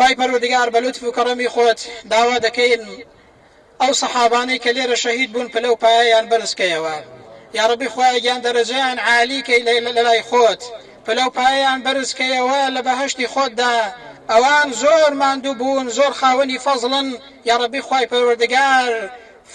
خوای پەروەردگار بە لوتف و کەڕەمی خۆت داوا دەکەین ئەو سەحابانەی کە لێرە شەهید بوون پلە و پایەیان بەرزکەیەوە. یا ربی خوای گیان دەرەجەیان عالی کەی لە لای خۆت، پلە و پایەیان بەرزکەیەوە لە بەهەشتی خۆتدا. ئەوان زۆر ماندوو بوون، زۆر خاوەنی فەزڵن. یا ربی خوای پەروەردگار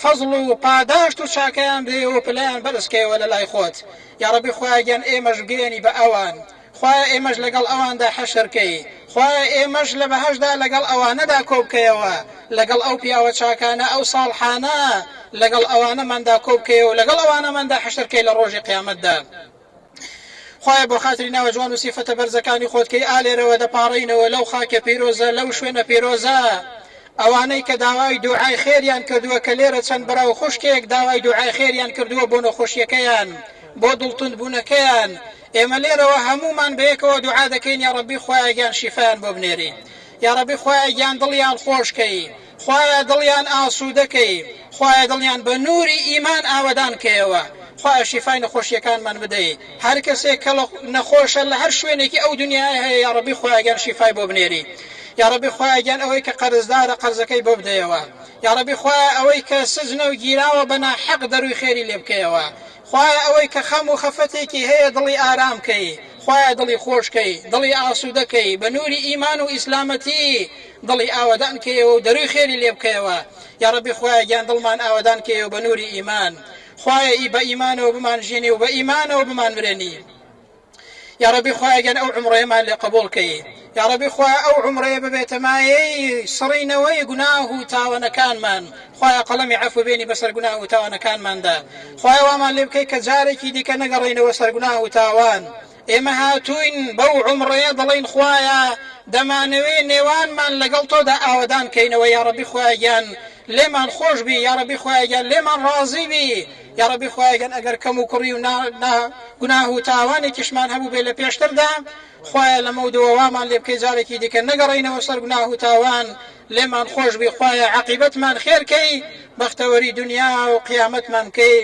فەزڵ و پاداشت و چاکەیان بدەیە و پلەیان بەرزکەیەوە لە لای خۆت. یا ربی خوای گیان ئێمەش بگەێنی بە ئەوان، خوای ئێمەش لەگەڵ ئەواندا حەشرکەی، خوای ئێمەش لە بەهەشدا لەگەڵ ئەوانەدا کۆبکەیەوە، لەگەڵ ئەو پیاوە چاکانە ئەو ساڵحانە لەگەڵ ئەوانەماندا کۆبکەیەوە، لەگەڵ ئەوانەماندا حەشرکەی لە ڕۆژی قیامەتدا. خوای بۆ خاتری ناوە جوان و سیفەتە بەرزەکانی خۆتکەی ئالێرەوە دەپاڕینەوە لەو خاکە پیرۆزە، لەو شوێنە پیرۆزە، ئەوانەی کە داوای دوعای خێریان کردووە کە لێرە چەند بەراو خوشکێک داوای دوعای خێریان کردووە بۆ نەخۆشیەکەیان، بۆ دڵتوندبوونەکەیان. ئێمە لێرەوە هەمومان بەیەکەوە دوعا دەکەین یا ربی خوای گیان شیفایان بۆ بنێری، یا ربی خوای گیان دڵیان خۆشکەی، خوای دڵیان ئاسوودەکەی، خوای دڵیان بە نووری ئیمان ئاوەدان کەیەوە، خوای شیفای نەخۆشیەکانمان بدەی. هەر کەسێک کە نەخۆشە لە هەر شوێنێکی ئەو دنیای هەیە یا ربی خوای گیان شیفای بۆ بنێری. یا ربی خوای گیان ئەوەی کە قەرزدارە قەرزەکەی بۆ بدەیەوە، یا ربی خوای ئەوەی کە سزنە و گیراوە بە ناحەق دەروی خێری لێ بکەیەوە، خوای ئەوەی کە خەم و خەفەتێکی هەیە دڵی ئارامکەی، خوای دڵی خۆشکەی، دڵی ئاسوودەکەی، بە نووری ئیمان و ئیسلامەتی دڵی ئاوەدان کەیەوە و دەروی خێری لێ بکەیەوە. یا ربی خوای گیان دڵمان ئاوەدان کەیەوە بە نووری ئیمان، خوای بە ئیمانەوە بمان ژینی و بە ئیمانەوە بمان مرێنی. یا ربی خوای گیان ئەو عمرەیەمان لێ قبوڵ کەی، یا ربی خوای ئەو عمرەیە ببێتە مایەی سڕینەوەی گوناه و تاوانەکانمان، خوای قەڵەمی عەفو بێنی بەسەر گوناه و تاوانەکانماندا، خوای وامان لێ بکەی کە جارێکی دیکە نەگەڕێینەوە سەر گوناه و تاوان. ئێمە هاتوین بەو عمرەیە دەڵێن خوایە دەمانەوێ نێوانمان لەگەڵ تۆدا ئاوەدان کەینەوە، یا ربی خوای گیان لێمان خۆش بی، یا ربی خوای گیان لێمان ڕازی بی، یا ربی خوای گیان ئەگەر کەم و کوڕی و گوناه و تاوانێکیشمان هەبوو بێ لە پێشتردا، خوایە لە مەودەوە وامان لێ بکەی جارێکی دیکە نەگەڕێینەوە سەر گوناه و تاوان، لێمان خۆش بی، خوایە عاقیبەتمان خێرکەی، بەختەوەری دنیا و قیامەتمان کەی.